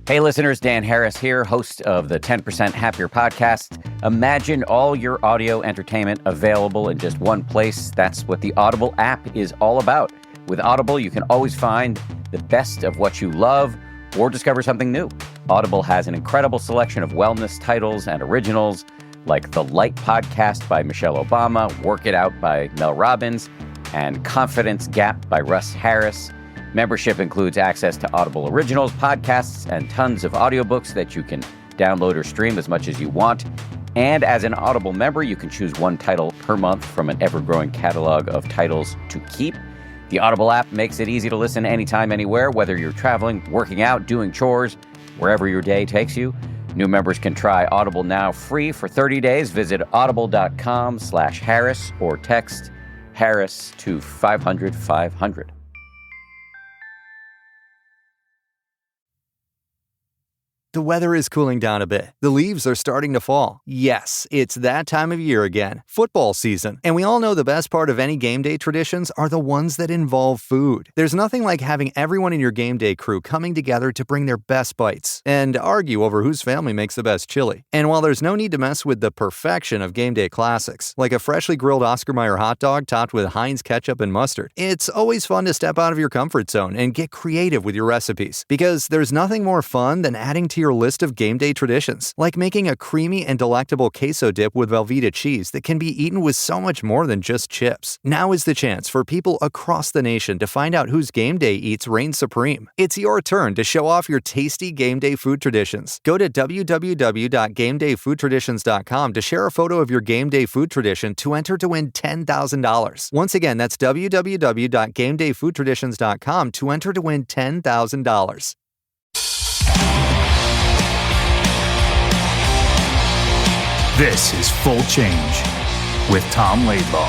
Hey listeners, Dan Harris here, host of the 10% Happier podcast. Imagine all your audio entertainment available in just one place. That's what the Audible app is all about. With Audible, you can always find the best of what you love or discover something new. Audible has an incredible selection of wellness titles and originals like The Light Podcast by Michelle Obama, Work It Out by Mel Robbins, and Confidence Gap by Russ Harris. Membership includes access to Audible Originals, podcasts, and tons of audiobooks that you can download or stream as much as you want. And as an Audible member, you can choose one title per month from an ever-growing catalog of titles to keep. The Audible app makes it easy to listen anytime, anywhere, whether you're traveling, working out, doing chores, wherever your day takes you. New members can try Audible now free for 30 days. Visit audible.com/Harris or text Harris to 500-500. The weather is cooling down a bit. The leaves are starting to fall. Yes, it's that time of year again, football season. And we all know the best part of any game day traditions are the ones that involve food. There's nothing like having everyone in your game day crew coming together to bring their best bites and argue over whose family makes the best chili. And while there's no need to mess with the perfection of game day classics, like a freshly grilled Oscar Mayer hot dog topped with Heinz ketchup and mustard, it's always fun to step out of your comfort zone and get creative with your recipes. Because there's nothing more fun than adding to your list of game day traditions, like making a creamy and delectable queso dip with Velveeta cheese that can be eaten with so much more than just chips. Now is the chance for people across the nation to find out whose game day eats reign supreme. It's your turn to show off your tasty game day food traditions. Go to www.gamedayfoodtraditions.com to share a photo of your game day food tradition to enter to win $10,000. Once again, that's www.gamedayfoodtraditions.com to enter to win $10,000. This is Full Change with Tom Laidlaw.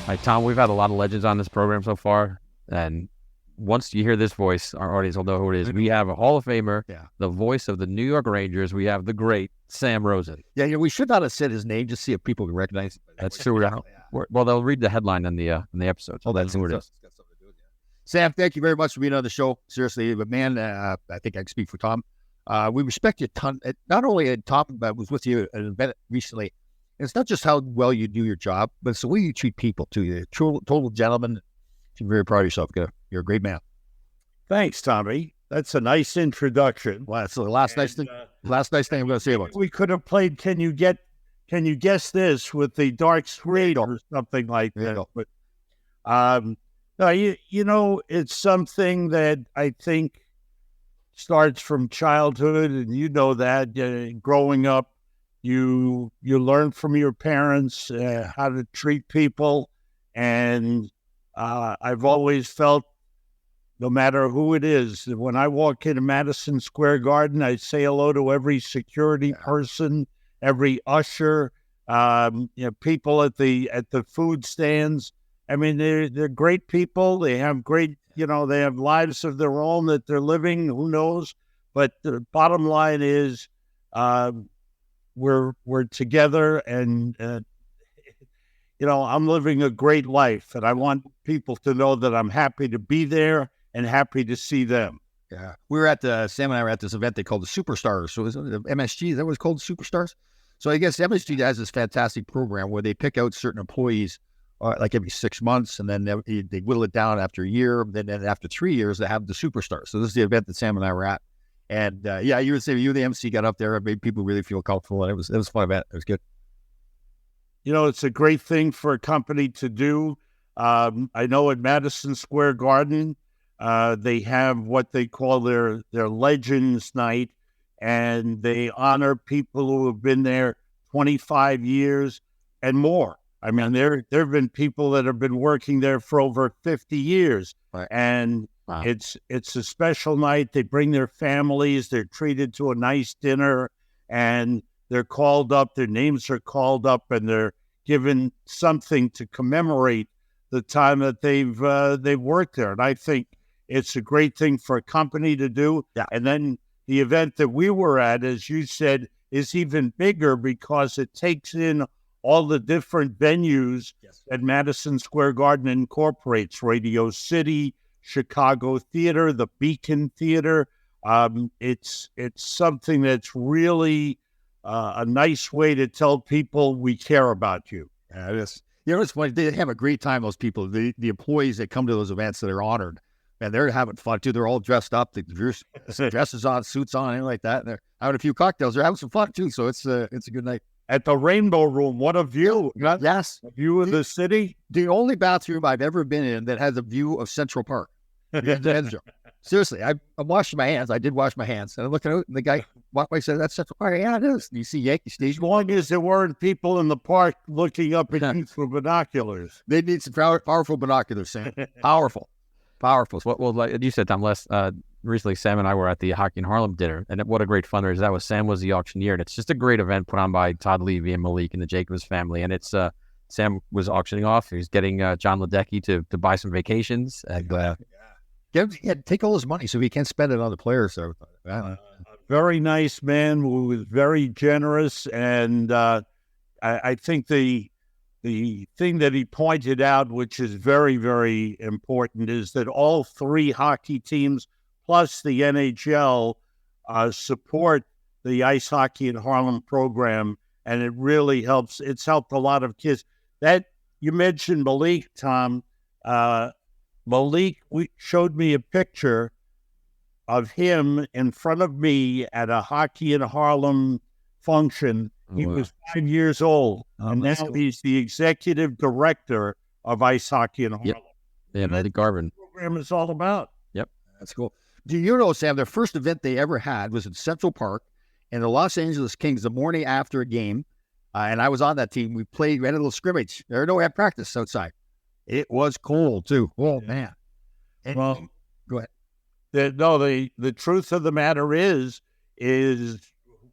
All right, Tom, we've had a lot of legends on this program so far, and once you hear this voice, our audience will know who it is. We have a Hall of Famer, the voice of the New York Rangers. We have the great Sam Rosen. Yeah, we should not have said his name, just see if people can recognize it. That's true. Well, they'll read the headline in the episode. Oh, that's who it is. Sam, thank you very much for being on the show. Seriously, but man, I think I can speak for Tom. We respect you a ton. Not only at Tom, but was with you at an event recently. And it's not just how well you do your job, but it's the way you treat people too. You're a total gentleman. You're very proud of yourself. You're a great man. Thanks, Tommy. That's a nice introduction. Well, that's the last nice thing I'm going to say about it. We could have played Can You Guess This with the Dark Street or something like that. But no, you know, it's something that I think starts from childhood, and you know that growing up, you learn from your parents how to treat people, and I've always felt, no matter who it is, when I walk into Madison Square Garden, I say hello to every security person, every usher, people at the food stands. I mean, they're great people. They have great, they have lives of their own that they're living. Who knows? But the bottom line is, we're together, and I'm living a great life, and I want people to know that I'm happy to be there and happy to see them. Yeah, we were Sam and I were at this event they called the Superstars. So is it the MSG? Is that what it's called, Superstars? So I guess MSG has this fantastic program where they pick out certain employees like every 6 months, and then they whittle it down after a year. Then after 3 years, they have the Superstars. So this is the event that Sam and I were at. And you were saying you, the MC, got up there. It made people really feel comfortable, and it was a fun event. It was good. It's a great thing for a company to do. I know at Madison Square Garden, they have what they call their Legends Night, and they honor people who have been there 25 years and more. I mean, there have been people that have been working there for over 50 years, right. And wow. It's a special night. They bring their families. They're treated to a nice dinner, and they're called up. Their names are called up, and they're given something to commemorate the time that they've worked there. And I think it's a great thing for a company to do. Yeah. And then the event that we were at, as you said, is even bigger because it takes in all the different venues that Madison Square Garden incorporates: Radio City, Chicago Theater, the Beacon Theater. It's something that's really a nice way to tell people we care about you. Yeah, it is. It's funny. They have a great time, those people, the employees that come to those events that are honored. And they're having fun, too. They're all dressed up. The dresses on, suits on, anything like that. And they're having a few cocktails. They're having some fun, too. So it's a good night. At the Rainbow Room, what a view. Yes. A view of the city. The only bathroom I've ever been in that has a view of Central Park. Seriously, I'm washing my hands. I did wash my hands. And I'm looking out, and the guy walked by and said, "That's Central Park." Yeah, it is. And you see Yankee Stadium. As long as there weren't people in the park looking up at you through binoculars. They need some powerful binoculars, Sam. Powerful. Well, like you said, Tom, recently Sam and I were at the Hockey in Harlem dinner, and what a great fundraiser that was. Sam was the auctioneer, and it's just a great event put on by Todd Levy and Malik and the Jacobs family. And it's Sam was auctioning off. He was getting John Ledecky to buy some vacations. And, take all his money so he can't spend it on the players. So, a very nice man who was very generous, and I think the thing that he pointed out, which is very, very important, is that all three hockey teams plus the NHL support the Ice Hockey in Harlem program, and it really helps. It's helped a lot of kids. That you mentioned Malik, Tom. Malik showed me a picture of him in front of me at a Hockey in Harlem function. He was 5 years old, and now he's the executive director of Ice Hockey in Harlem. Yep. Yeah, Malik Garvin. The program is all about. Yep. That's cool. Do you know, Sam, their first event they ever had was in Central Park, and the Los Angeles Kings, the morning after a game, and I was on that team. We had a little scrimmage. We had practice outside. It was cold, too. Oh, man. And, well, go ahead. The truth of the matter is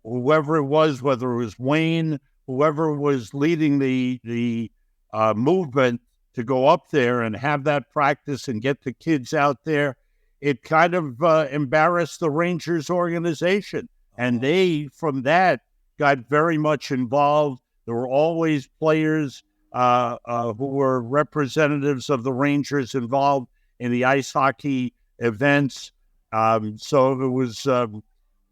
whoever it was, whether it was Wayne, whoever was leading the movement to go up there and have that practice and get the kids out there, it kind of embarrassed the Rangers organization. And they, from that, got very much involved. There were always players who were representatives of the Rangers involved in the ice hockey events. So it was, it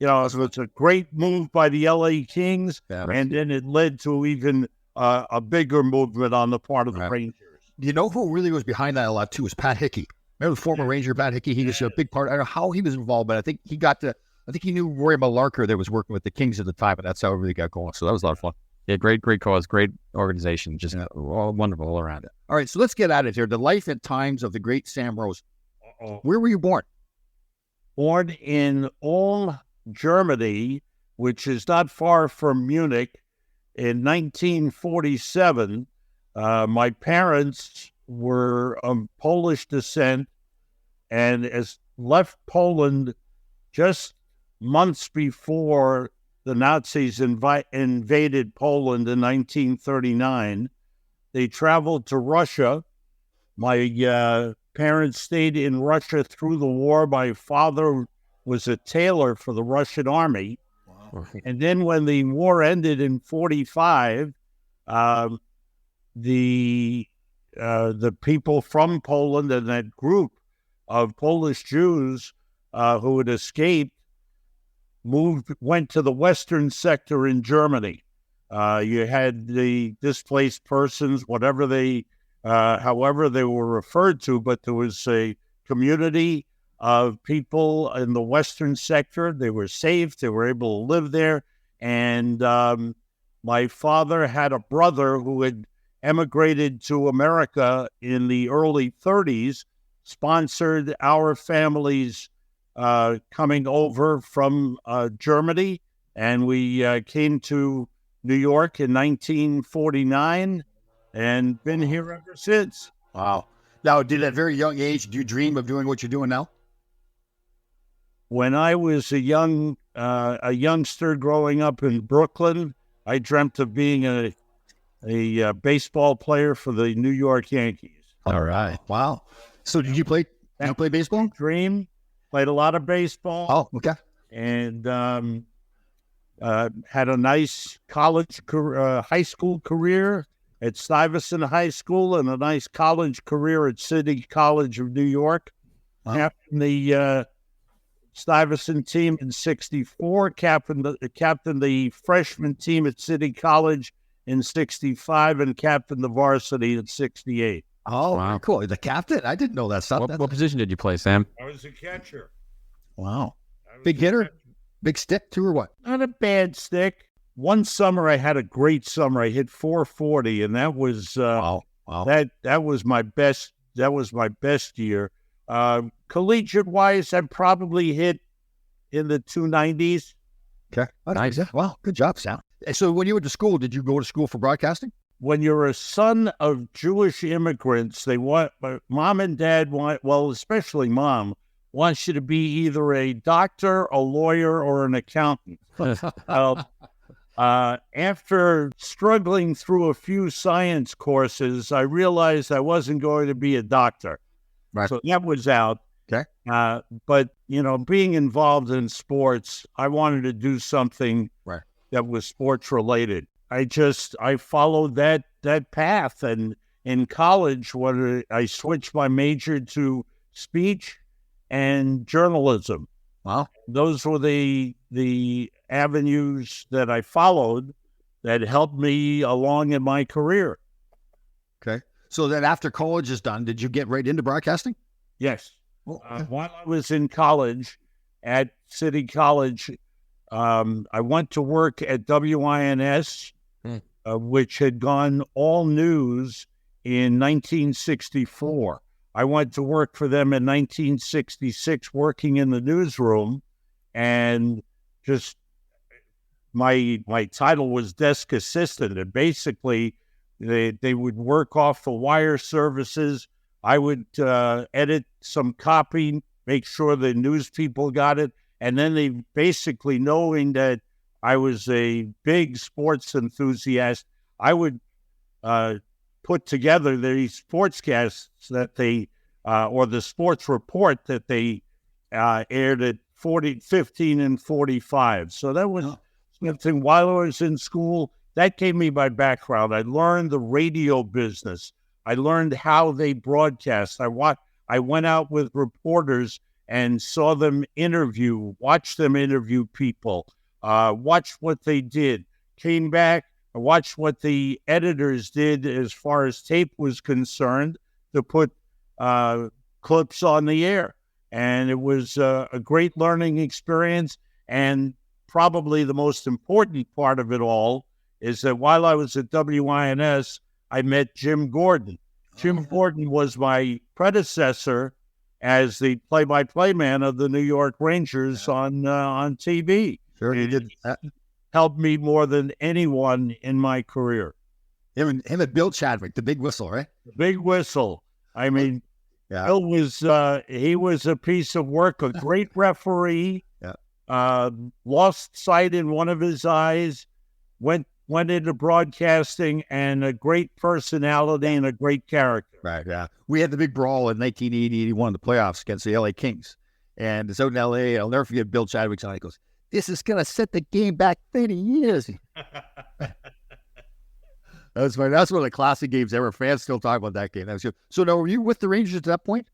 was a great move by the LA Kings, and then it led to even a bigger movement on the part of the Rangers. You know who really was behind that a lot too was Pat Hickey. Remember the former Ranger Pat Hickey? He was a big part. I don't know how he was involved, but I think he knew Roy Malarker that was working with the Kings at the time, and that's how it really got going. So that was a lot of fun. Yeah, great cause, great organization, just all wonderful all around it. All right, so let's get at it here. The life and times of the great Sam Rosen. Where were you born? Born in Ulm, Germany, which is not far from Munich, in 1947. My parents were of Polish descent and left Poland just months before the Nazis invaded Poland in 1939. They traveled to Russia. My parents stayed in Russia through the war. My father was a tailor for the Russian army. Wow. And then when the war ended in 1945, the people from Poland and that group of Polish Jews who had escaped went to the western sector in Germany. You had the displaced persons, however they were referred to, but there was a community of people in the western sector. They were safe. They were able to live there. And my father had a brother who had emigrated to America in the early 1930s, sponsored our family's coming over from Germany, and we came to New York in 1949 and been here ever since. Wow. Now, did at a very young age, do you dream of doing what you're doing now? When I was a youngster growing up in Brooklyn, I dreamt of being a baseball player for the New York Yankees. All right. Wow. So did you play baseball? Dream. Played a lot of baseball. Oh, okay. And Had a nice high school career at Stuyvesant High School and a nice college career at City College of New York. Wow. Captained the Stuyvesant team in '64, captained the freshman team at City College in '65, and captained the varsity in '68. Oh, Wow. cool. The captain? I didn't know that stuff. What position did you play, Sam? I was a catcher. Wow. Big hitter? Big stick too, or what? Not a bad stick. One summer I had a great summer. I hit 440, and that was Wow. that was my best. That was my best year. Collegiate wise, I probably hit in the 290s. Okay. Nice. Yeah. Wow. Good job, Sam. So when you went to school, did you go to school for broadcasting? When you're a son of Jewish immigrants, mom and dad especially mom, wants you to be either a doctor, a lawyer, or an accountant. After struggling through a few science courses, I realized I wasn't going to be a doctor. Right. So that was out. Okay. But, being involved in sports, I wanted to do something Right. that was sports related. I followed that path. And in college, I switched my major to speech and journalism. Wow. Those were the avenues that I followed that helped me along in my career. Okay. So then after college is done, did you get right into broadcasting? Yes. Well, okay. While I was in college at City College, I went to work at WINS, which had gone all news in 1964. I went to work for them in 1966, working in the newsroom, and just my title was desk assistant. And basically, they would work off the wire services. I would edit some copy, make sure the news people got it, and then they basically, knowing that I was a big sports enthusiast, I would put together these sportscasts that they, or the sports report that they aired at 15 and 45. So that was something while I was in school. That gave me my background. I learned the radio business. I learned how they broadcast. I went out with reporters and saw them watched them interview people, watched what they did, came back, watched what the editors did as far as tape was concerned to put clips on the air. And it was a great learning experience. And probably the most important part of it all is that while I was at WINS, I met Jim Gordon. Jim Gordon was my predecessor as the play-by-play man of the New York Rangers on TV. Sure, he did that. Helped me more than anyone in my career. Him and Bill Chadwick, the big whistle, right? The big whistle. I mean, yeah. Bill was he was a piece of work, a great referee. Yeah. Lost sight in one of his eyes, went into broadcasting, and a great personality and a great character. Right, yeah. We had the big brawl in 1980-81, the playoffs against the LA Kings. And it's out in LA. I'll never forget Bill Chadwick's on. He goes, "This is going to set the game back 30 years. That's one of the classic games ever. Fans still talk about that game. That was good. So now, were you with the Rangers at that point?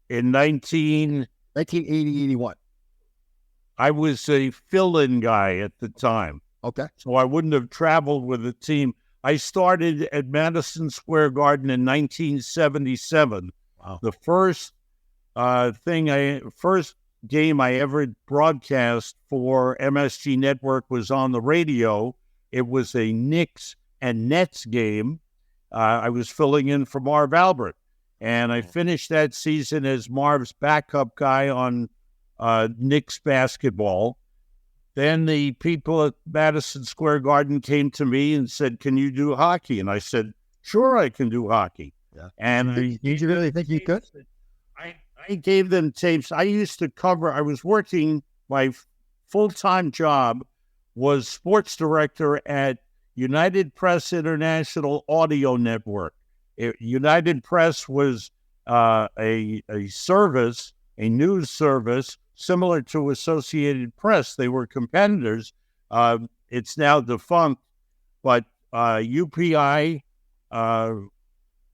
In 1980-81. I was a fill-in guy at the time. Okay. So I wouldn't have traveled with the team. I started at Madison Square Garden in 1977. Wow. The first game I ever broadcast for MSG Network was on the radio. It was a Knicks and Nets game. I was filling in for Marv Albert, and I finished that season as Marv's backup guy on Knicks basketball. Then the people at Madison Square Garden came to me and said, "Can you do hockey?" And I said, "Sure, I can do hockey." Yeah. And did you really think you could? I gave them tapes. I used to cover. I was working. My full-time job was sports director at United Press International Audio Network. United Press was a service, a news service similar to Associated Press. They were competitors. It's now defunct, but UPI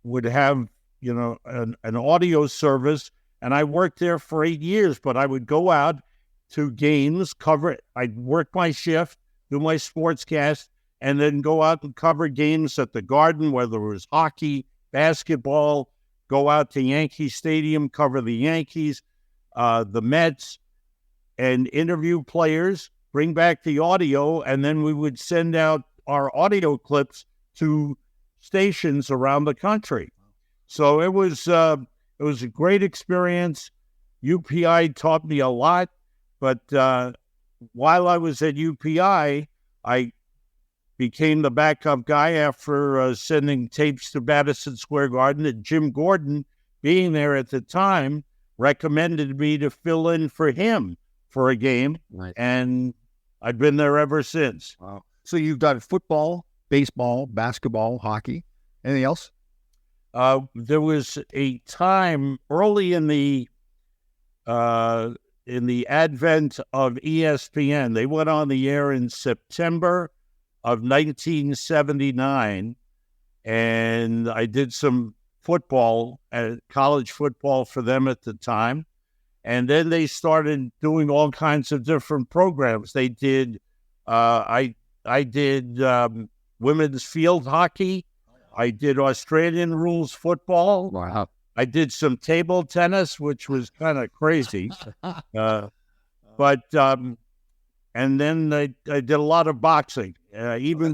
would have, an audio service, and I worked there for 8 years, but I would go out to games, cover it. I'd work my shift, do my sportscast, and then go out and cover games at the Garden, whether it was hockey, basketball, go out to Yankee Stadium, cover the Yankees, the Mets, and interview players, bring back the audio, and then we would send out our audio clips to stations around the country. So it was a great experience. UPI taught me a lot, but while I was at UPI, I became the backup guy after sending tapes to Madison Square Garden, and Jim Gordon, being there at the time, recommended me to fill in for him for a game. Nice. And I've been there ever since. Wow. So you've done football, baseball, basketball, hockey. Anything else? There was a time early in the advent of ESPN. They went on the air in September of 1979, and I did some football, college football for them at the time. And then they started doing all kinds of different programs. They did, I did women's field hockey. I did Australian rules football. Wow. I did some table tennis, which was kind of crazy. And then I did a lot of boxing. Even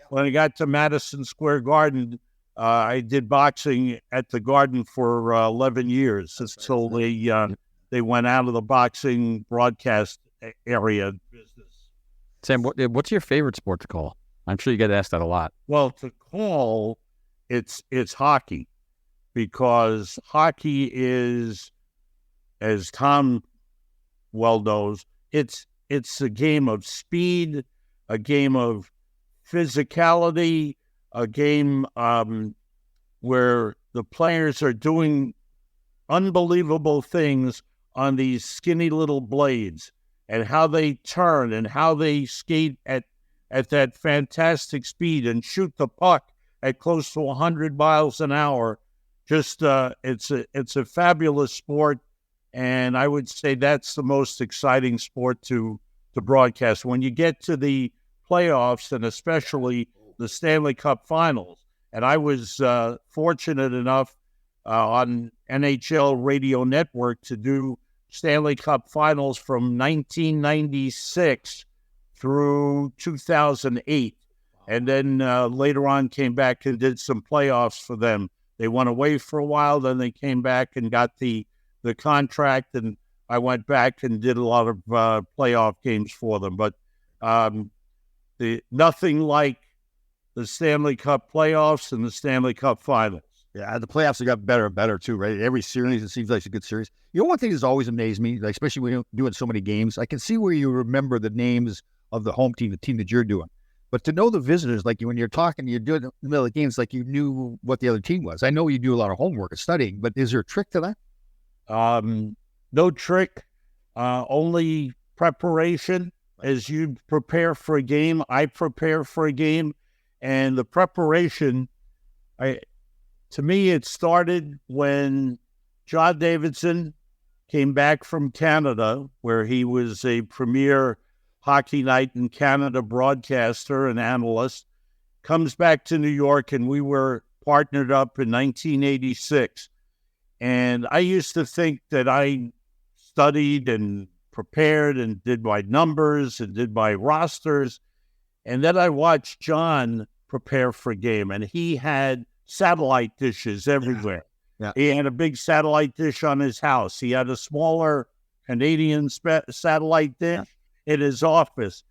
when I got to Madison Square Garden, I did boxing at the Garden for 11 years until they went out of the boxing broadcast area business. Sam, what's your favorite sport to call? I'm sure you get asked that a lot. Well, to call, it's hockey, because hockey is, as Tom well knows, it's a game of speed, a game of physicality, a game where the players are doing unbelievable things on these skinny little blades, and how they turn and how they skate at that fantastic speed and shoot the puck at close to 100 miles an hour. Just it's a fabulous sport, and I would say that's the most exciting sport to broadcast. When you get to the playoffs, and especially the Stanley Cup Finals, and I was fortunate enough on NHL Radio Network to do Stanley Cup Finals from 1996 through 2008. And then later on came back and did some playoffs for them. They went away for a while, then they came back and got the contract, and I went back and did a lot of playoff games for them. But nothing like the Stanley Cup playoffs and the Stanley Cup Finals. Yeah, the playoffs have got better and better too, right? Every series, it seems like it's a good series. One thing that's always amazed me, like, especially when you're doing so many games, I can see where you remember the names of the home team, the team that you're doing. But to know the visitors, like when you're talking, you're doing in the middle of the games, like you knew what the other team was. I know you do a lot of homework and studying, but is there a trick to that? No trick, only preparation. As you prepare for a game, I prepare for a game, and the preparation, to me, it started when John Davidson came back from Canada, where he was a premier Hockey Night in Canada broadcaster and analyst, comes back to New York, and we were partnered up in 1986. And I used to think that I studied and prepared and did my numbers and did my rosters. And then I watched John prepare for a game, and he had satellite dishes everywhere. Yeah. He had a big satellite dish on his house. He had a smaller Canadian satellite dish in his office.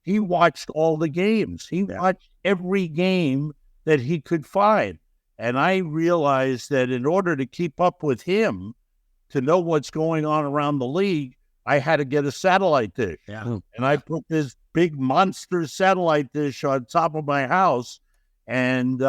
He watched all the games. He watched every game that he could find. And I realized that in order to keep up with him, to know what's going on around the league, I had to get a satellite dish. Yeah. And I put this big monster satellite dish on top of my house and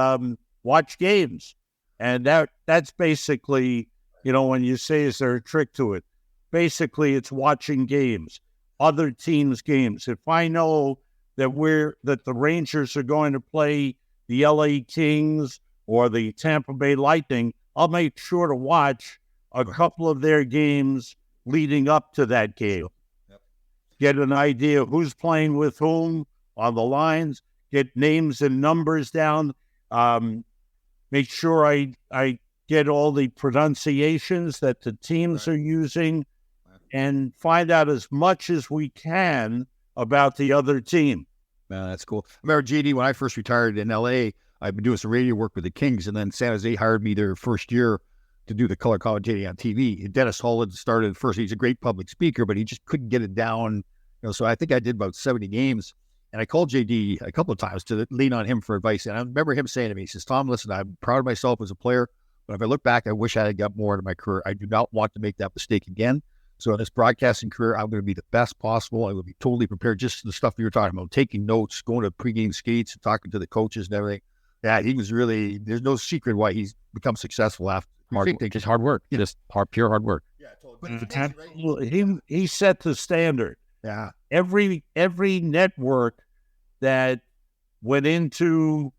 watch games. And that's basically, when you say, is there a trick to it? basically it's watching games, other teams' games. If I know that the Rangers are going to play the LA Kings or the Tampa Bay Lightning, I'll make sure to watch a couple of their games leading up to that game. Get an idea of who's playing with whom on the lines, get names and numbers down, make sure I get all the pronunciations that the teams are using, and find out as much as we can about the other team. Man, that's cool. I remember, JD, when I first retired in LA, I've been doing some radio work with the Kings, and then San Jose hired me their first year to do the color commentating on TV. Dennis Holland started first. He's a great public speaker, but he just couldn't get it down. So I think I did about 70 games, and I called JD a couple of times to lean on him for advice. And I remember him saying to me, he says, Tom, listen, I'm proud of myself as a player, but if I look back, I wish I had got more into my career. I do not want to make that mistake again. So in this broadcasting career, I'm going to be the best possible. I will be totally prepared. Just the stuff you were talking about, taking notes, going to pregame skates, talking to the coaches and everything. Yeah, he was really, there's no secret why he's become successful after. Just hard work. Yeah. Just pure hard work. Yeah, totally. He set the standard. Yeah. Every network that went into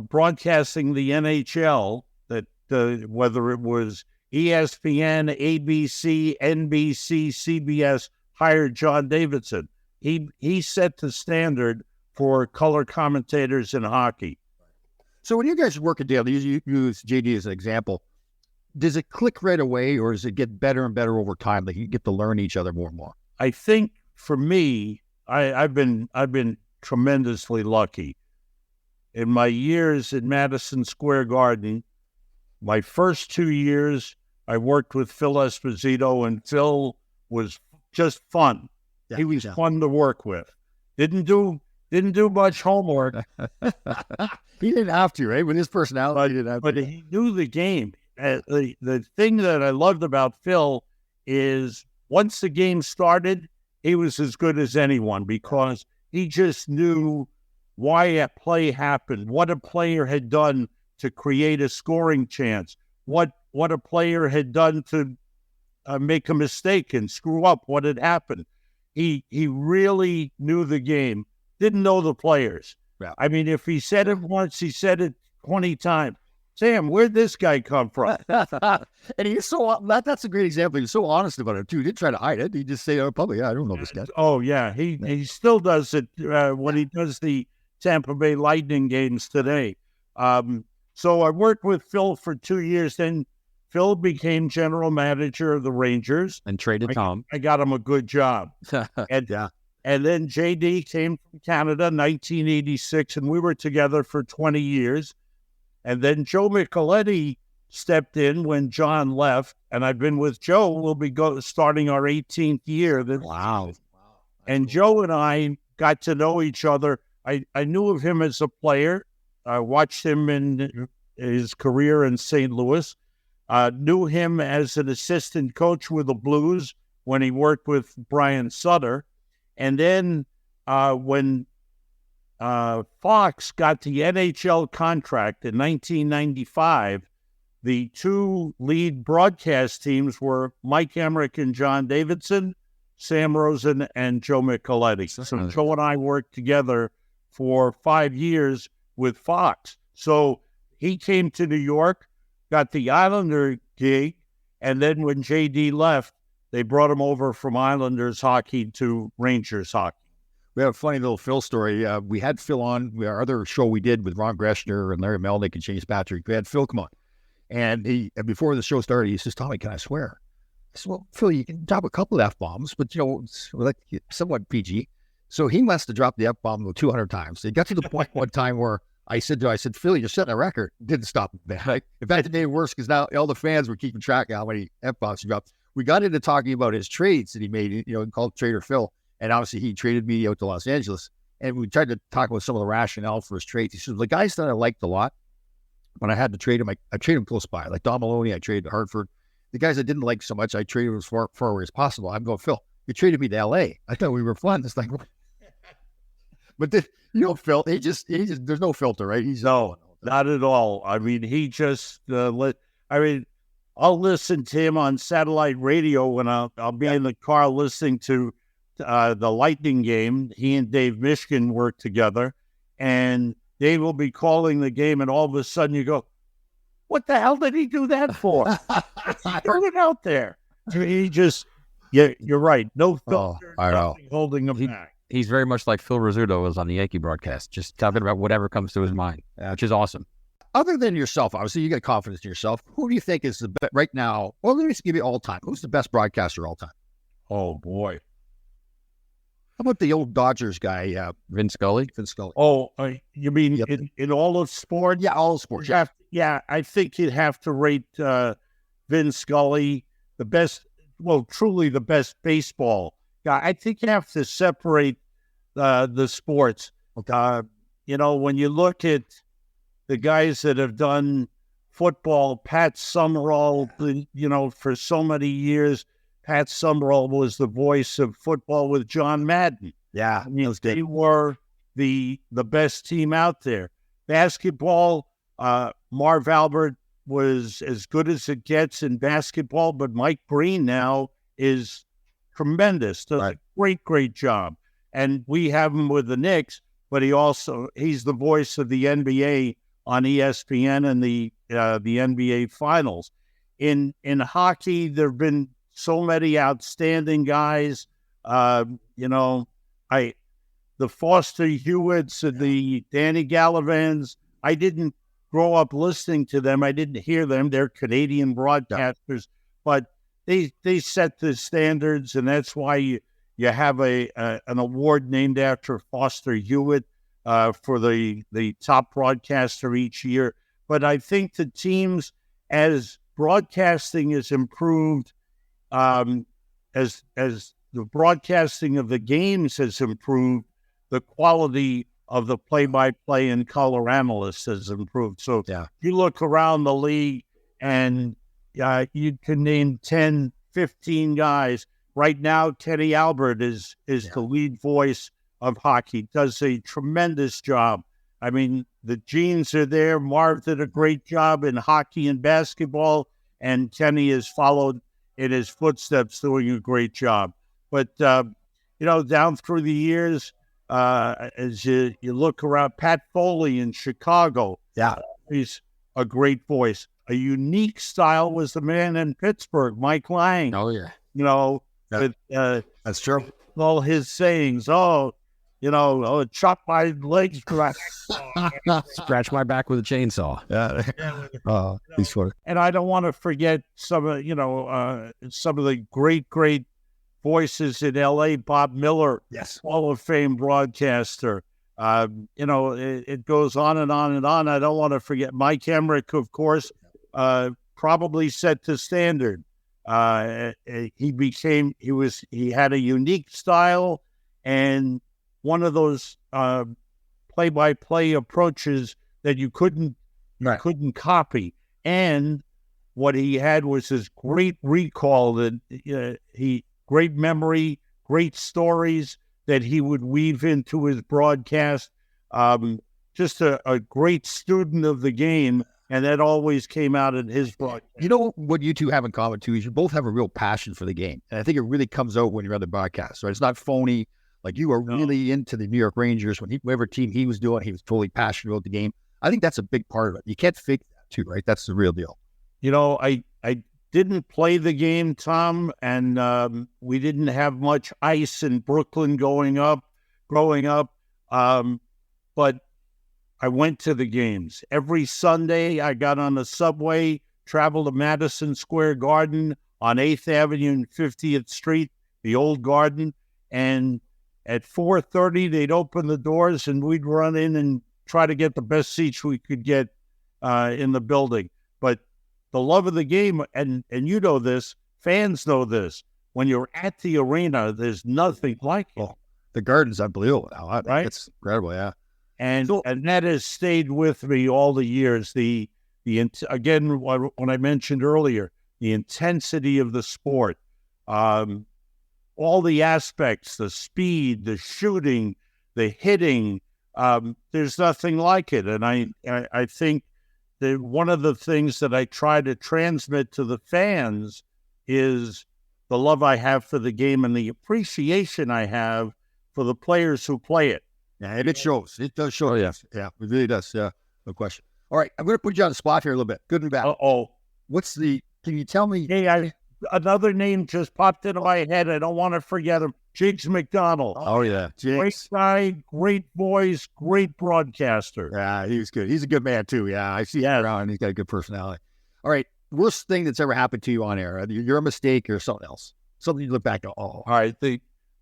broadcasting the NHL, that whether it was ESPN, ABC, NBC, CBS, hired John Davidson. He set the standard for color commentators in hockey. So when you guys work a deal, you use JD as an example. Does it click right away, or does it get better and better over time? Like you get to learn each other more and more. I think for me, I've been tremendously lucky. In my years at Madison Square Garden, my first 2 years, I worked with Phil Esposito, and Phil was just fun. Yeah, he was fun to work with. Didn't do much homework. He didn't have to, right? With his personality, he didn't have but to. he knew the game. The thing that I loved about Phil is once the game started, he was as good as anyone because he just knew why a play happened, what a player had done to create a scoring chance, what a player had done to make a mistake and screw up, what had happened. He really knew the game, didn't know the players. Yeah. I mean, if he said it once, he said it 20 times. Sam, where'd this guy come from? And he's that's a great example. He's so honest about it, too. He didn't try to hide it. He just say, oh, probably, I don't know this guy. Oh, yeah. He still does it when he does the Tampa Bay Lightning games today. So I worked with Phil for 2 years. Then Phil became general manager of the Rangers. And traded Tom. I got him a good job. And then JD came from Canada in 1986, and we were together for 20 years. And then Joe Micheletti stepped in when John left, and I've been with Joe. We'll be starting our 18th year. Wow. And Joe and I got to know each other. I knew of him as a player. I watched him in his career in St. Louis. Knew him as an assistant coach with the Blues when he worked with Brian Sutter. And then when Fox got the NHL contract in 1995, the two lead broadcast teams were Mike Emmerich and John Davidson, Sam Rosen, and Joe Micheletti. So Joe and I worked together for 5 years with Fox. So he came to New York, got the Islander gig, and then when JD left, they brought him over from Islanders hockey to Rangers hockey. We have a funny little Phil story. We had Phil on our other show we did with Ron Greshner and Larry Melnick and James Patrick. We had Phil come on. And before the show started, he says, Tommy, can I swear? I said, well, Phil, you can drop a couple of F-bombs, but, it's like somewhat PG. So he must have dropped the F-bomb 200 times. It got to the point one time where I said, Phil, you're setting a record. Didn't stop him. In fact, it made it worse because now all the fans were keeping track of how many F-bombs he dropped. We got into talking about his trades that he made, called Trader Phil. And obviously he traded me out to Los Angeles. And we tried to talk about some of the rationale for his trades. He said, the guys that I liked a lot, when I had to trade him, I traded him close by. Like Don Maloney, I traded to Hartford. The guys I didn't like so much, I traded him as far away as possible. I'm going, Phil, you traded me to L.A. I thought we were fun. It's like, but Phil, he just, there's no filter, right? No, not at all. I mean, he just I'll listen to him on satellite radio when I'll be in the car listening to the Lightning game. He and Dave Mishkin work together, and Dave will be calling the game, and all of a sudden you go, what the hell did he do that for? Throw it out there. He just, you're right. No filter, nothing holding him back. He's very much like Phil Rizzuto was on the Yankee broadcast, just talking about whatever comes to his mind, which is awesome. Other than yourself, obviously, you got confidence in yourself. Who do you think is the best right now? Well, let me just give you all time. Who's the best broadcaster all time? Oh, boy. How about the old Dodgers guy, Vin Scully? Vin Scully. Oh, you mean in all of sports? Yeah, all of sports. I think you'd have to rate Vin Scully the best, truly the best baseball guy. I think you have to separate the sports. When you look at the guys that have done football, Pat Summerall, for so many years, Pat Summerall was the voice of football with John Madden. Yeah, they were the best team out there. Basketball, Marv Albert was as good as it gets in basketball, but Mike Breen now is tremendous. Does a great job. And we have him with the Knicks, but he's the voice of the NBA on ESPN and the NBA Finals. In hockey, there have been so many outstanding guys. The Foster Hewitts and the Danny Gallavans. I didn't grow up listening to them. I didn't hear them. They're Canadian broadcasters, but they set the standards, and that's why you have an award named after Foster Hewitt for the top broadcaster each year. But I think the teams, as broadcasting is improved, as the broadcasting of the games has improved, the quality of the play-by-play and color analysts has improved. So you look around the league and you can name 10, 15 guys. Right now, Teddy Albert is the lead voice of hockey, does a tremendous job. I mean, the genes are there. Marv did a great job in hockey and basketball, and Kenny has followed in his footsteps, doing a great job. But, down through the years, as you look around, Pat Foley in Chicago, he's a great voice. A unique style was the man in Pittsburgh, Mike Lang. Oh, yeah. That's true. All his sayings, chop my legs, scratch my back with a chainsaw. He's funny. And I don't want to forget some of the great voices in L.A. Bob Miller, Hall of Fame broadcaster. It goes on and on and on. I don't want to forget Mike Emmerich, of course, probably set the standard. He had a unique style, and one of those play-by-play approaches that you couldn't copy. And what he had was this great recall that great memory, great stories that he would weave into his broadcast. Just a great student of the game, and that always came out in his broadcast. You know what you two have in common, too, is you both have a real passion for the game. And I think it really comes out when you're on the broadcast. Right? It's not phony. Like, you are really into the New York Rangers. Whatever team he was doing, he was totally passionate about the game. I think that's a big part of it. You can't fake that, too, right? That's the real deal. I didn't play the game, Tom, and we didn't have much ice in Brooklyn growing up. But I went to the games. Every Sunday, I got on the subway, traveled to Madison Square Garden on 8th Avenue and 50th Street, the old garden, and at 4:30, they'd open the doors, and we'd run in and try to get the best seats we could get in the building. But the love of the game, and you know this, fans know this, when you're at the arena, there's nothing like it. Oh, the garden's unbelievable now, right? It's incredible, yeah. And that has stayed with me all the years. Again, when I mentioned earlier, the intensity of the sport, all the aspects, the speed, the shooting, the hitting, there's nothing like it. And I think one of the things that I try to transmit to the fans is the love I have for the game and the appreciation I have for the players who play it. Yeah, and it shows. It does show. Oh, yeah. Yeah, it really does. Yeah, no question. All right, I'm going to put you on the spot here a little bit. Good and bad. Uh-oh. Can you tell me? Hey, another name just popped into my head. I don't want to forget him. Jigs McDonald. Oh, yeah. Great guy, great voice, great broadcaster. Yeah, he was good. He's a good man, too. Yeah, I see him around, and he's got a good personality. All right, worst thing that's ever happened to you on air, either you're a mistake or something else. Something you look back and all right,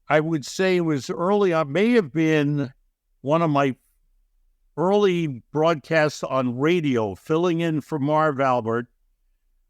I would say it was early on, may have been one of my early broadcasts on radio, filling in for Marv Albert.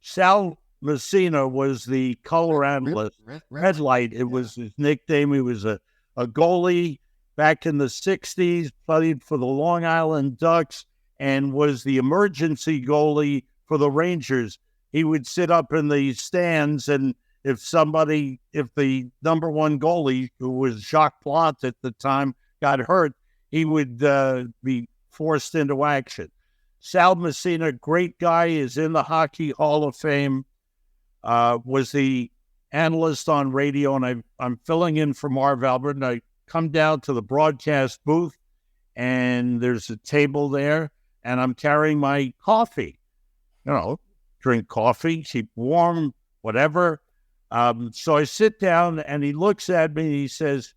Sal Messina was the color analyst. Red Light, it was his nickname. He was a goalie back in the 60s, played for the Long Island Ducks, and was the emergency goalie for the Rangers. He would sit up in the stands, and if the number one goalie, who was Jacques Plante at the time, got hurt, he would be forced into action. Sal Messina, great guy, is in the Hockey Hall of Fame, was the analyst on radio, and I'm filling in for Marv Albert, and I come down to the broadcast booth, and there's a table there, and I'm carrying my coffee. Drink coffee, keep warm, whatever. So I sit down, and he looks at me, and he says,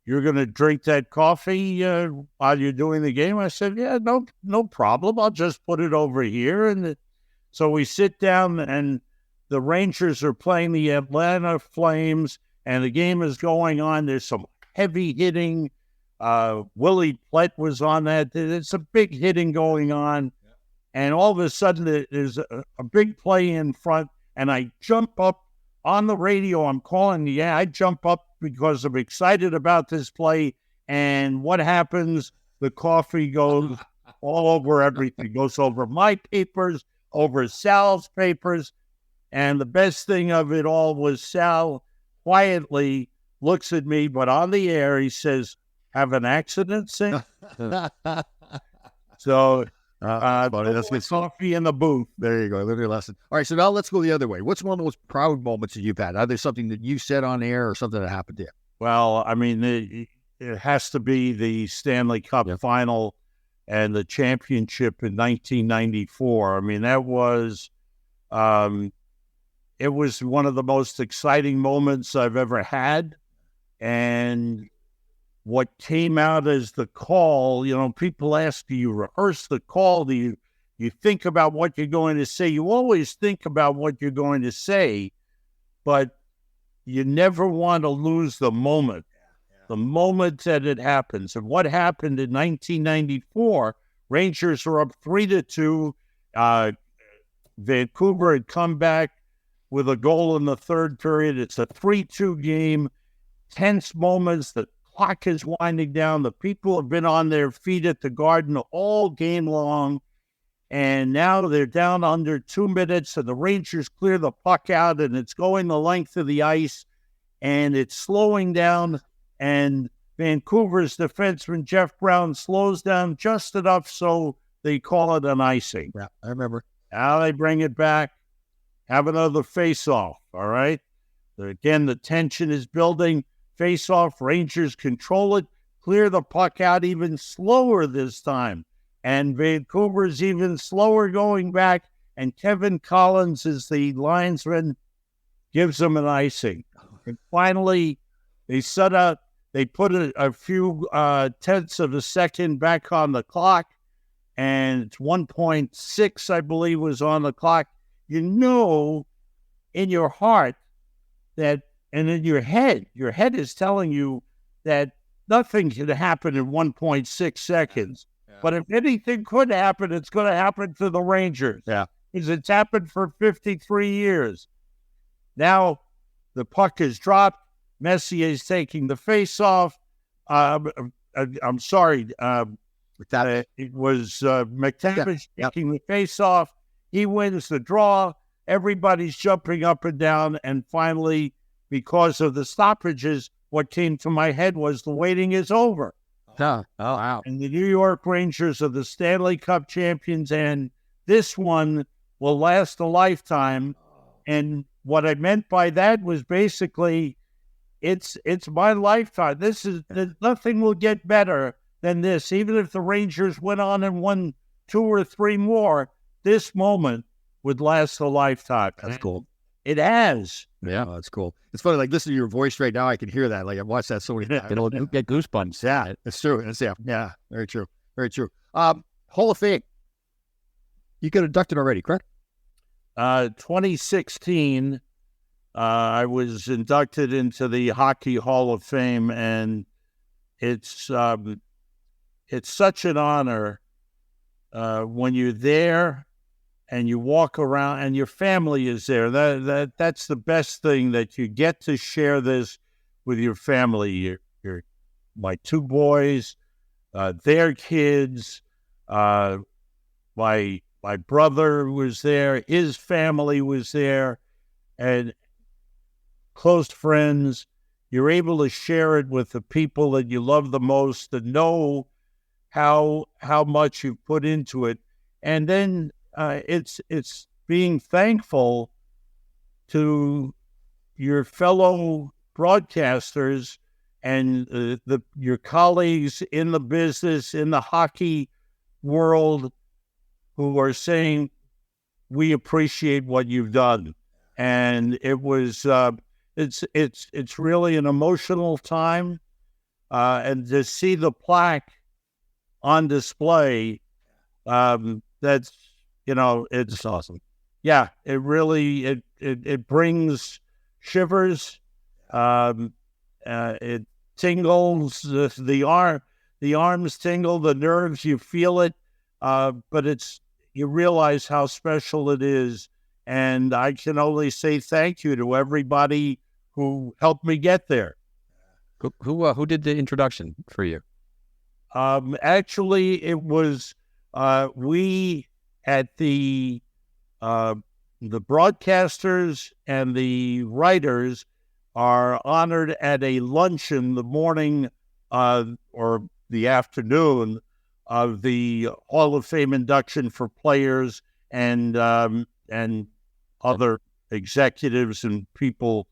"You're going to drink that coffee while you're doing the game?" I said, "Yeah, no problem. I'll just put it over here." And so we sit down, and the Rangers are playing the Atlanta Flames, and the game is going on. There's some heavy hitting. Willie Plett was on that. There's a big hitting going on. And all of a sudden, there's a big play in front, and I jump up on the radio. I'm calling, I jump up because I'm excited about this play. And what happens? The coffee goes all over everything. Goes over my papers, over Sal's papers. And the best thing of it all was Sal quietly looks at me, but on the air, he says, "Have an accident, Sam?" So... that's good coffee in the booth. There you go. Learn your lesson. All right, so now let's go the other way. What's one of the most proud moments that you've had? Either something that you said on air or something that happened to you? Well, I mean, it has to be the Stanley Cup final and the championship in 1994. I mean, that was, it was one of the most exciting moments I've ever had. And what came out as the call, people ask, do you rehearse the call? Do you think about what you're going to say? You always think about what you're going to say, but you never want to lose the moment, the moment that it happens. And what happened in 1994, Rangers were up 3-2. Vancouver had come back with a goal in the third period. It's a 3-2 game, tense moments. The clock is winding down. The people have been on their feet at the Garden all game long, and now they're down under 2 minutes, and the Rangers clear the puck out, and it's going the length of the ice, and it's slowing down, and Vancouver's defenseman Jeff Brown slows down just enough so they call it an icing. Yeah, I remember. Now they bring it back, have another face-off, all right? Again, the tension is building. Face-off, Rangers control it, clear the puck out even slower this time. And Vancouver's even slower going back, and Kevin Collins is the linesman, gives them an icing. And finally, they put a few tenths of a second back on the clock, and it's 1.6, I believe, was on the clock. You know in your heart that, and in your head is telling you that nothing can happen in 1.6 seconds. Yeah. But if anything could happen, it's going to happen to the Rangers. Yeah. Because it's happened for 53 years. Now the puck is dropped. Messier's taking the face-off. I'm sorry. It was McTavish taking the face-off. He wins the draw. Everybody's jumping up and down. And finally, because of the stoppages, what came to my head was the waiting is over. Oh, wow. And the New York Rangers are the Stanley Cup champions, and this one will last a lifetime. And what I meant by that was basically, it's my lifetime. Nothing will get better than this. Even if the Rangers went on and won 2 or 3 more, this moment would last a lifetime. That's cool. It has. Yeah. Oh, that's cool. It's funny, like listening to your voice right now, I can hear that. Like I've watched that so many times. It'll get goosebumps. Yeah, it's true. Yeah, very true. Very true. Hall of Fame. You got inducted already, correct? 2016, I was inducted into the Hockey Hall of Fame, and it's such an honor when you're there and you walk around and your family is there. That's the best thing, that you get to share this with your family. My 2 boys, their kids, my brother was there, his family was there, and close friends. You're able to share it with the people that you love the most, and know how much you've put into it. And then it's being thankful to your fellow broadcasters and your colleagues in the business, in the hockey world, who are saying, we appreciate what you've done. And it was, it's really an emotional time. And to see the plaque on display, that's awesome. Yeah, it really, it brings shivers. It tingles, the arms tingle, the nerves, you feel it. But you realize how special it is. And I can only say thank you to everybody who helped me get there. Who did the introduction for you? Actually, it was we at the broadcasters and the writers are honored at a luncheon the morning or the afternoon of the Hall of Fame induction for players and other executives and people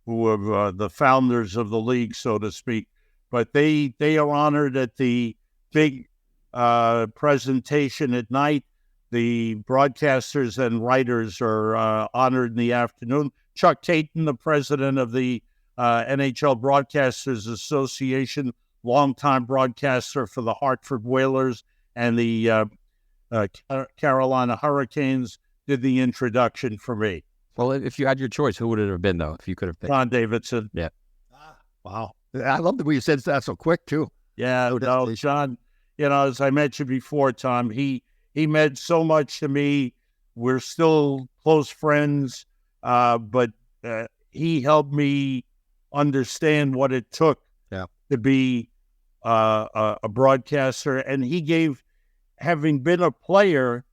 who are the founders of the league, so to speak. But they are honored at the big presentation at night. The broadcasters and writers are honored in the afternoon. Chuck Tatum, the president of the NHL Broadcasters Association, longtime broadcaster for the Hartford Whalers and the Carolina Hurricanes, did the introduction for me. Well, if you had your choice, who would it have been, though, if you could have picked? John Davidson. Yeah. Wow. I love the way you said that so quick, too. Yeah, no, John, as I mentioned before, Tom, he meant so much to me. We're still close friends, but he helped me understand what it took to be a broadcaster. And he gave, having been a player,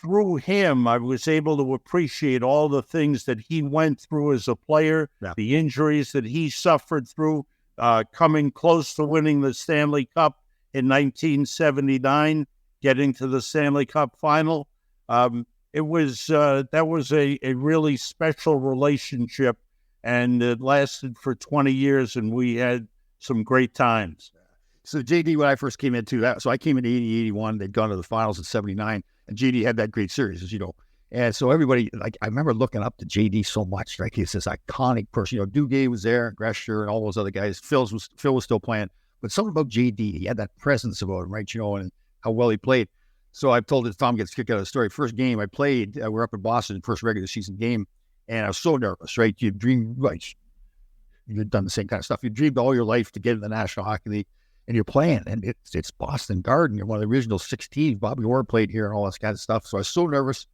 through him, I was able to appreciate all the things that he went through as a player, the injuries that he suffered through, coming close to winning the Stanley Cup in 1979, getting to the Stanley Cup final. That was a really special relationship, and it lasted for 20 years, and we had some great times. So JD, when I first came into that, so I came in 80, 81, they'd gone to the finals in 79, and JD had that great series, as you know. And so everybody, like, I remember looking up to JD so much, like he's this iconic person. Duguay was there, Gresher, and all those other guys. Phil was still playing, but something about JD, he had that presence about him, right? And how well he played. So I've told it, Tom gets kicked out of the story. First game I played, we're up in Boston, first regular season game, and I was so nervous, right? You dream, like, you've done the same kind of stuff. You dreamed all your life to get in the National Hockey League, and you're playing, and it's Boston Garden. You're one of the original 6 teams. Bobby Orr played here and all this kind of stuff. So I was so nervous.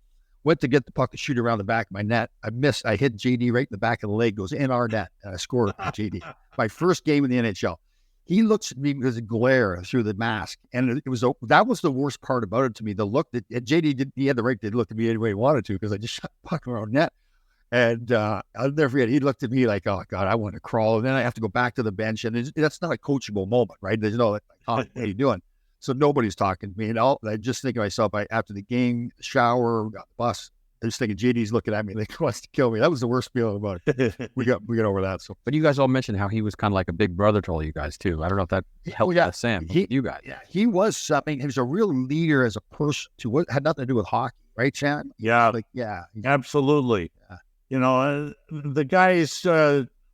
Went to get the puck to shoot around the back of my net. I missed. I hit JD right in the back of the leg. Goes in our net, and I scored on JD. My first game in the NHL. He looks at me because of glare through the mask, and that was the worst part about it to me. The look that JD did, he had the right to look at me any way he wanted to, because I just shot the puck around net. And I'll never forget, he looked at me like, oh, God, I want to crawl. And then I have to go back to the bench. And that's not a coachable moment, right? There's no, what are you doing? So nobody's talking to me. And I just think of myself, after the game, shower, got the bus, I was thinking JD's looking at me like he wants to kill me. That was the worst feeling about it. We got over that. So, But you guys all mentioned how he was kind of like a big brother to all you guys too. I don't know if that helped Sam. You guys. Yeah, he was something. He was a real leader as a person too. What had nothing to do with hockey, right, Chad? Yeah, absolutely. Yeah. The guys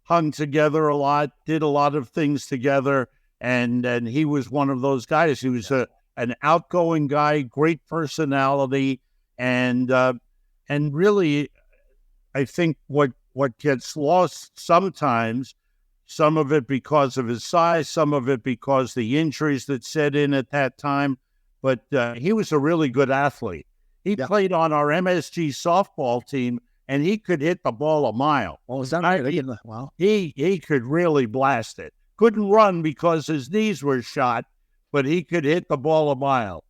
hung together a lot, did a lot of things together, and he was one of those guys. He was an outgoing guy, great personality, and really, I think what gets lost sometimes, some of it because of his size, some of it because the injuries that set in at that time, but he was a really good athlete. He played on our MSG softball team, and he could hit the ball a mile. Oh, is that right? Wow. He could really blast it. Couldn't run because his knees were shot, but he could hit the ball a mile.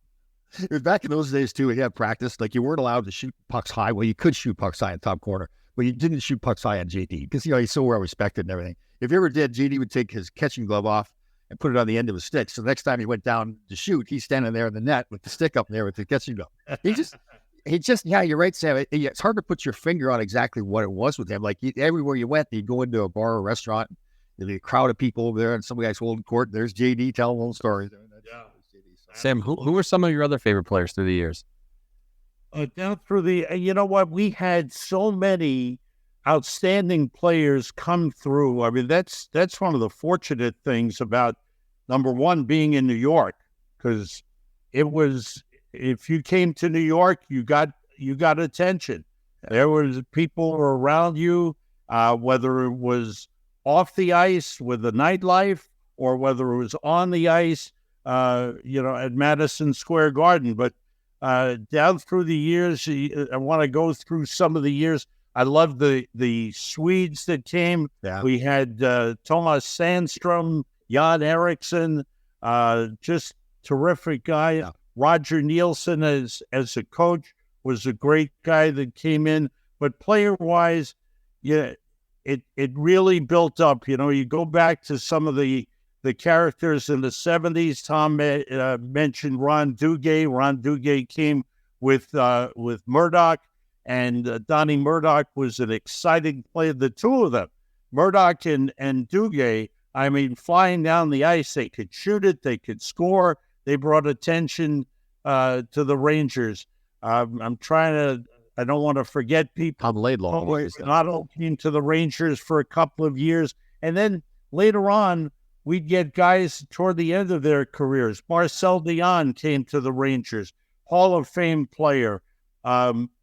It was back in those days, too, we had practice. Like, you weren't allowed to shoot pucks high. Well, you could shoot pucks high in top corner, but you didn't shoot pucks high on JD because, he's so well respected and everything. If you ever did, JD would take his catching glove off and put it on the end of his stick. So the next time he went down to shoot, he's standing there in the net with the stick up there with the catching glove. He just, yeah, you're right, Sam. It's hard to put your finger on exactly what it was with him. Like, everywhere you went, you'd go into a bar or restaurant, there'd be a crowd of people over there, and some guys holding court. There's JD telling little stories. Yeah. Sam, who were some of your other favorite players through the years? Down through you know what? We had so many outstanding players come through. I mean, that's one of the fortunate things about, number one, being in New York, because it was, if you came to New York, you got attention. There was people around you, whether it was off the ice with the nightlife or whether it was on the ice, at Madison Square Garden. But down through the years, I want to go through some of the years. I loved the Swedes that came. Yeah. We had Thomas Sandstrom, Jan Eriksson, just terrific guy. Yeah. Roger Nielsen as a coach was a great guy that came in. But player-wise, it really built up. You go back to some of the characters in the 70s. Tom mentioned Ron Duguay. Ron Duguay came with Murdoch, and Donnie Murdoch was an exciting player. The two of them, Murdoch and Duguay, I mean, flying down the ice, they could shoot it, they could score. They brought attention to the Rangers. I don't want to forget people. Tom Laidlaw. Otto came to the Rangers for a couple of years. And then later on, we'd get guys toward the end of their careers. Marcel Dion came to the Rangers, Hall of Fame player.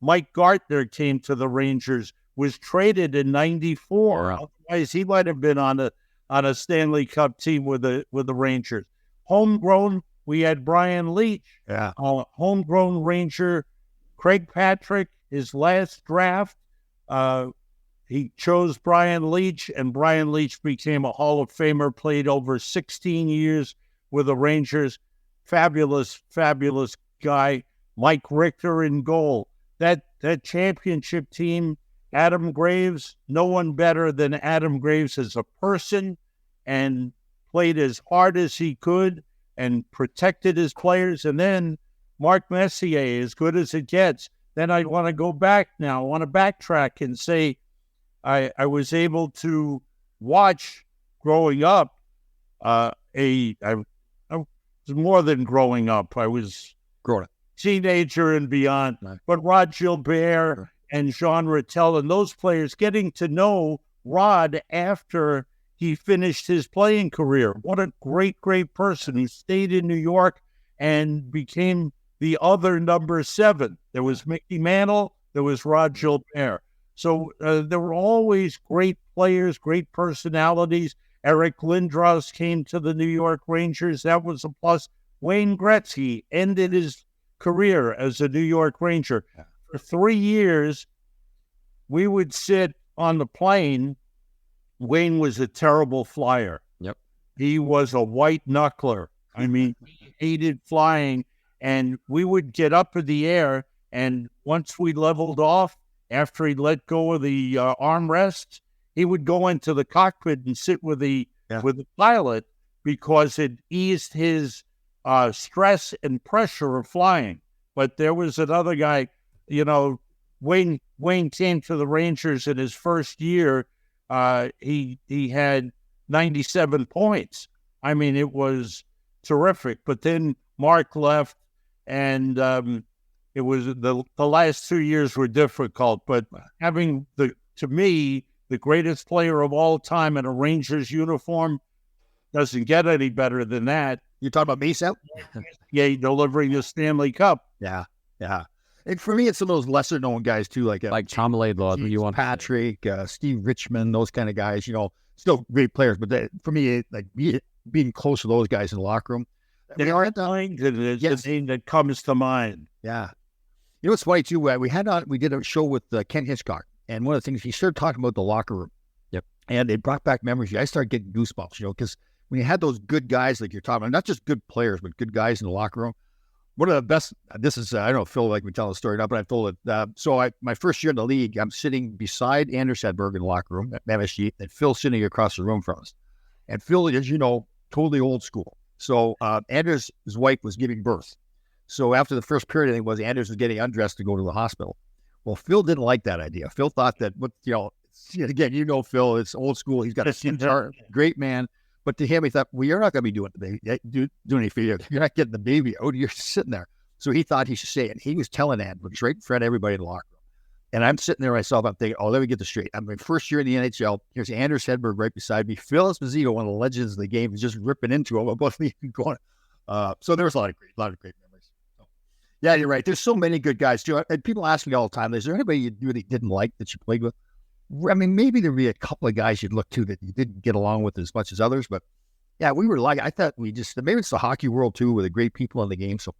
Mike Gartner came to the Rangers, was traded in '94. Wow. Otherwise, he might have been on a Stanley Cup team with the Rangers. Homegrown, we had Brian Leach. Yeah. Homegrown Ranger, Craig Patrick, his last draft, he chose Brian Leach, and Brian Leach became a Hall of Famer, played over 16 years with the Rangers. Fabulous, fabulous guy. Mike Richter in goal. That championship team, Adam Graves, no one better than Adam Graves as a person, and played as hard as he could and protected his players. And then Mark Messier, as good as it gets. Then I want to go back now. I want to backtrack and say I was able to watch growing up. I was more than growing up. I was growing up, teenager and beyond. Right. But Rod Gilbert and Jean Rattel and those players, getting to know Rod after he finished his playing career. What a great, great person who stayed in New York and became the other number 7. There was Mickey Mantle. There was Rod Gilbert. So there were always great players, great personalities. Eric Lindros came to the New York Rangers. That was a plus. Wayne Gretzky ended his career as a New York Ranger. For 3 years, we would sit on the plane. Wayne was a terrible flyer. Yep. He was a white knuckler. I mean, he hated flying. And we would get up in the air, and once we leveled off, after he let go of the armrests, he would go into the cockpit and sit with the pilot, because it eased his stress and pressure of flying. But there was another guy, Wayne came to the Rangers in his first year. He had 97 points. I mean, it was terrific. But then Mark left, and it was the last 2 years were difficult. But having to me, the greatest player of all time in a Rangers uniform doesn't get any better than that. You talking about me, Sam? Yeah, delivering the Stanley Cup. Yeah. And for me, it's some of those lesser-known guys, too, like Tom Laidlaw, you want Patrick, Steve Richmond, those kind of guys, still great players. But for me, being close to those guys in the locker room. The name that comes to mind. Yeah. You know what's funny, too? We did a show with Ken Hitchcock, and one of the things, he started talking about the locker room. Yep. And it brought back memories. I started getting goosebumps, because when you had those good guys like you're talking about, not just good players, but good guys in the locker room, one of the best, this is, I don't know if Phil like me telling the story now, but I've told it. My first year in the league, I'm sitting beside Anders Hedberg in the locker room at MSG, and Phil's sitting across the room from us. And Phil, as you know, totally old school. So Anders' wife was giving birth. So after the first period, I think Anders was getting undressed to go to the hospital. Well, Phil didn't like that idea. Phil thought that, again, Phil, it's old school. He's got a great man. But to him, he thought, well, you're not going to be doing any video. You're not getting the baby out. You're sitting there. So he thought he should say it. And he was telling Anders right in front of everybody in the locker room. And I'm sitting there myself. I'm thinking, let me get this straight. I'm my first year in the NHL. Here's Anders Hedberg right beside me. Phil Esposito, one of the legends of the game, is just ripping into him about me going. So there was a lot of great memories. So, yeah, you're right. There's so many good guys too. And people ask me all the time, is there anybody you really didn't like that you played with? I mean, maybe there'd be a couple of guys you'd look to that you didn't get along with as much as others, but yeah, I thought maybe it's the hockey world too, with the great people in the game. So,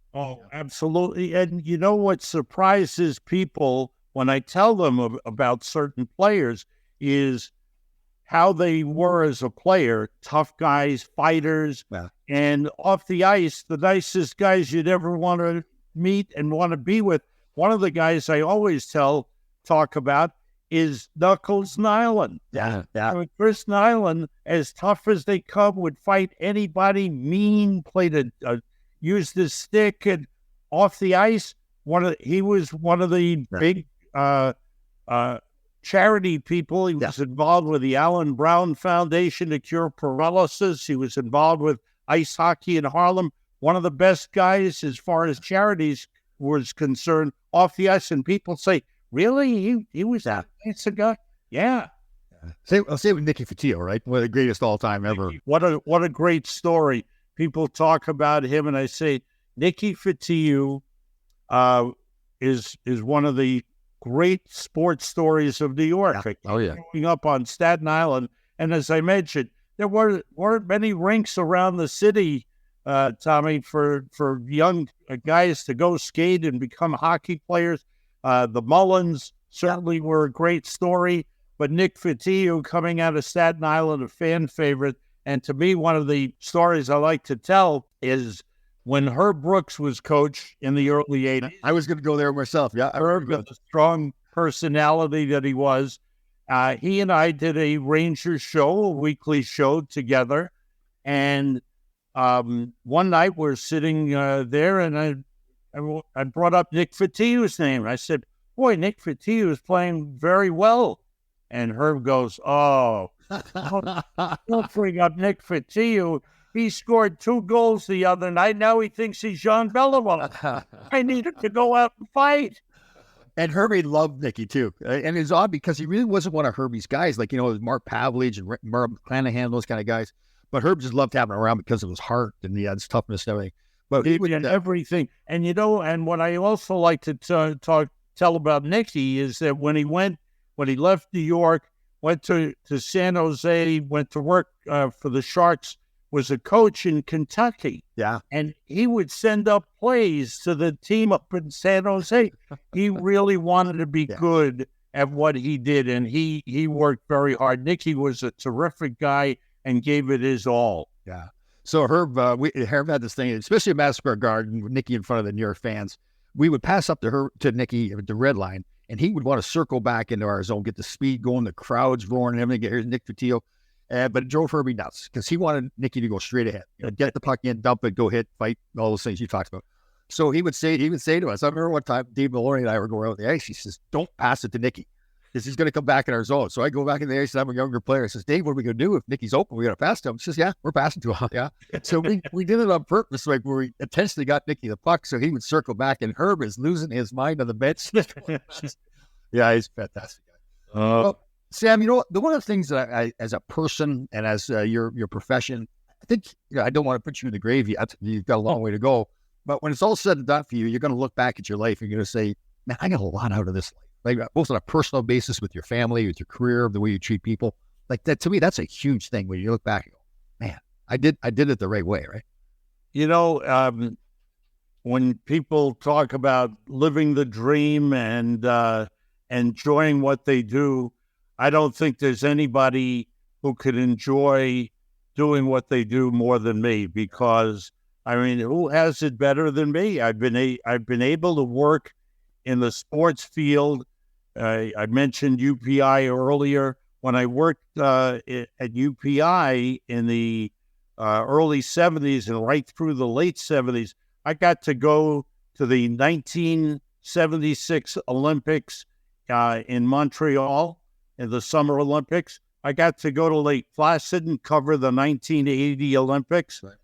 absolutely. And what surprises people when I tell them about certain players is how they were as a player, tough guys, fighters, and off the ice, the nicest guys you'd ever want to meet and want to be with. One of the guys I always talk about is Knuckles Nyland. Yeah. I mean, Chris Nyland, as tough as they come, would fight anybody, mean, used his stick, and off the ice, he was one of the big charity people. He was involved with the Allen Brown Foundation to cure paralysis. He was involved with ice hockey in Harlem. One of the best guys as far as charities was concerned off the ice. And people say, really? He was that nice a guy? Yeah. I'll say with Nicky Fotiu, right? One of the greatest all-time ever. What a great story. People talk about him, and I say Nicky Fotiu is one of the great sports stories of New York. Growing up on Staten Island, and as I mentioned, there weren't many rinks around the city, Tommy, for young guys to go skate and become hockey players. The Mullins certainly were a great story, but Nick Fotiu coming out of Staten Island, a fan favorite. And to me, one of the stories I like to tell is when Herb Brooks was coach in the early 80s. I was going to go there myself. Yeah, Herb, the strong personality that he was, he and I did a Rangers show, a weekly show together. And one night we're sitting there, and I brought up Nick Fotiu's name. I said, boy, Nick Fotiu is playing very well. And Herb goes, don't bring up Nick Fotiu. He scored 2 goals the other night. Now he thinks he's Jean Beliveau. I needed to go out and fight. And Herbie loved Nicky too. And it's odd because he really wasn't one of Herbie's guys. Like, Mark Pavlich and Mark Clanahan, those kind of guys. But Herb just loved having him around because of his heart and his toughness and everything. But he would everything. And, and what I also like to tell about Nicky is that when he left New York, went to San Jose, went to work for the Sharks, was a coach in Kentucky. Yeah. And he would send up plays to the team up in San Jose. He really wanted to be good at what he did, and he worked very hard. Nicky was a terrific guy and gave it his all. Yeah. So Herb had this thing, especially at Madison Square Garden, with Nicky in front of the New York fans. We would pass up to Nicky at the red line, and he would want to circle back into our zone, get the speed going, the crowds roaring and everything. Here's Nick Fotiu. But it drove Herbie nuts because he wanted Nicky to go straight ahead, get the puck in, dump it, go hit, fight, all those things you talked about. So he would say to us, I remember one time Dave Maloney and I were going out the ice. He says, "Don't pass it to Nicky because he's going to come back in our zone." So I go back in the ice and I'm a younger player. I says, "Dave, what are we going to do if Nicky's open? We got to pass to him." He says, "Yeah, we're passing to him." Yeah. So we did it on purpose, like where we intentionally got Nicky the puck so he would circle back, and Herb is losing his mind on the bench. Yeah, he's a fantastic guy. Well, Sam, one of the things that I as a person and as your profession, I think I don't want to put you in the grave yet. You've got a long way to go. But when it's all said and done for you, you're going to look back at your life and you're going to say, "Man, I got a lot out of this life." Like both on a personal basis with your family, with your career, the way you treat people. Like that, to me, that's a huge thing when you look back and go, "Man, I did it the right way," right? When people talk about living the dream and enjoying what they do, I don't think there's anybody who could enjoy doing what they do more than me, because who has it better than me? I've been able to work in the sports field. I mentioned UPI earlier. When I worked at UPI in the early 70s and right through the late 70s, I got to go to the 1976 Olympics in Montreal, in the Summer Olympics. I got to go to Lake Placid and cover the 1980 Olympics. Right.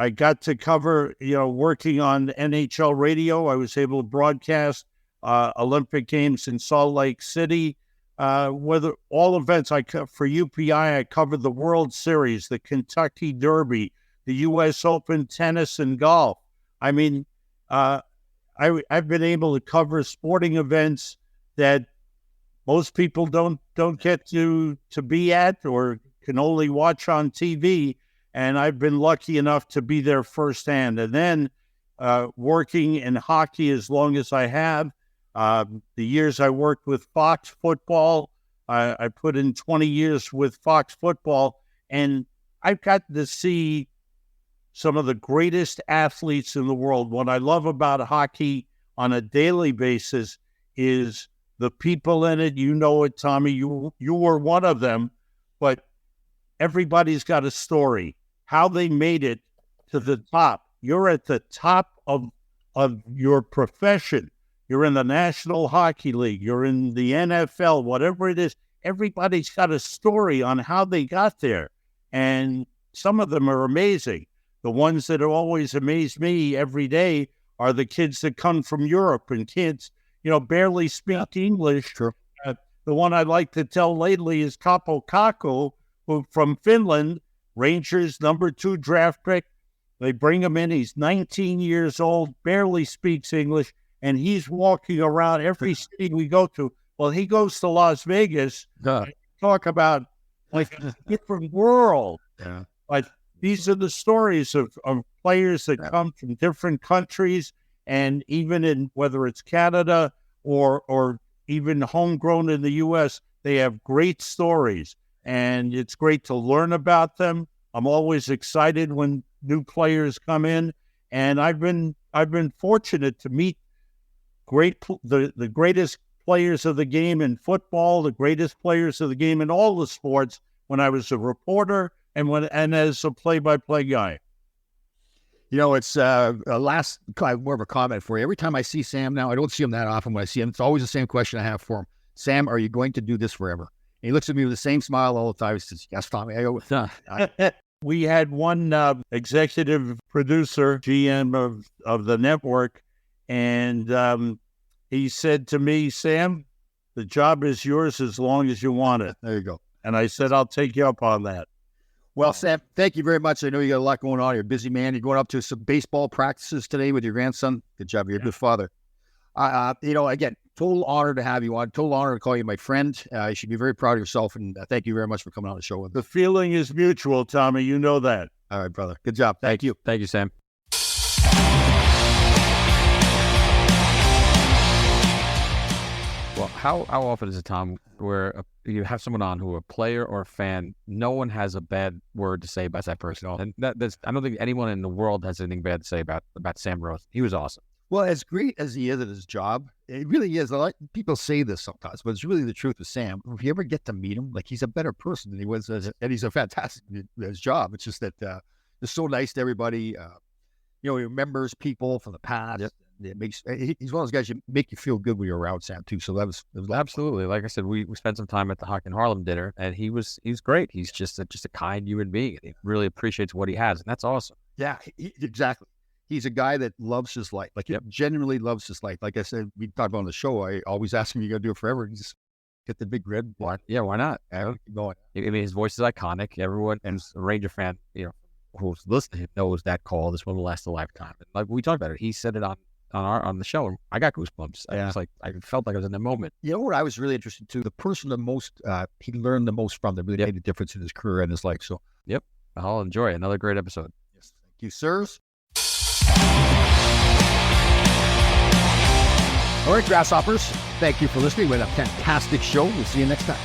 I got to cover, working on NHL radio. I was able to broadcast Olympic Games in Salt Lake City. Whether all events for UPI, I covered the World Series, the Kentucky Derby, the U.S. Open tennis and golf. I've been able to cover sporting events that most people don't get to be at or can only watch on TV. And I've been lucky enough to be there firsthand. And then working in hockey as long as I have, the years I worked with Fox Football, I put in 20 years with Fox Football, and I've gotten to see some of the greatest athletes in the world. What I love about hockey on a daily basis is the people in it. You know it, Tommy. You were one of them, but everybody's got a story. How they made it to the top. You're at the top of your profession. You're in the National Hockey League. You're in the NFL, whatever it is. Everybody's got a story on how they got there. And some of them are amazing. The ones that always amaze me every day are the kids that come from Europe and kids, barely speak English. Sure. The one I like to tell lately is Capo Kakko, who from Finland, Rangers #2 draft pick. They bring him in. He's 19 years old, barely speaks English, and he's walking around every city we go to. Well, he goes to Las Vegas. Talk about like a different world. Yeah. But these are the stories of players that come from different countries, and even in whether it's Canada or even homegrown in the U.S., they have great stories. And it's great to learn about them. I'm always excited when new players come in, and I've been fortunate to meet the greatest players of the game in football, the greatest players of the game in all the sports when I was a reporter and as a play-by-play guy. It's more of a comment for you. Every time I see Sam now, I don't see him that often. When I see him, it's always the same question I have for him. Sam, are you going to do this forever? And he looks at me with the same smile all the time. He says, "Yes, Tommy." I go, We had one executive producer, GM of the network, and he said to me, "Sam, the job is yours as long as you want it." There you go. And I said, "I'll take you up on that." Well, Sam, thank you very much. I know you got a lot going on. You're a busy man. You're going up to some baseball practices today with your grandson. Good job. You're a good father. Again, total honor to have you on. Total honor to call you my friend. You should be very proud of yourself, and thank you very much for coming on the show with us. The feeling is mutual, Tommy. You know that. All right, brother. Good job. Thank you. Thank you, Sam. Well, how often is it, Tom, where you have someone on who a player or a fan, no one has a bad word to say about that person? And I don't think anyone in the world has anything bad to say about Sam Rosen. He was awesome. Well, as great as he is at his job, it really is. A lot people say this sometimes, but it's really the truth with Sam. If you ever get to meet him, like he's a better person than he was, and he's a fantastic at his job. It's just that he's so nice to everybody. He remembers people from the past. Yep. He's one of those guys you make you feel good when you're around Sam too. So it was absolutely. Like I said, we spent some time at the Hockey in Harlem dinner, and he was great. He's just a kind human being, and he really appreciates what he has, and that's awesome. Yeah, exactly. He's a guy that loves his life. Like, he genuinely loves his life. Like I said, we talked about on the show, I always ask him, you got to do it forever? He just get the big red. Why not? Keep going. I mean, his voice is iconic. Everyone, and a Ranger fan, who's listening to him knows that call, this one will last a lifetime. And like we talked about it, he said it on the show, and I got goosebumps. I felt like I was in the moment. You know what I was really interested too? The person he learned the most from that really made a difference in his career and his life. So, I'll enjoy it. Another great episode. Yes, thank you, sirs. All right, Grasshoppers, thank you for listening. We had a fantastic show. We'll see you next time.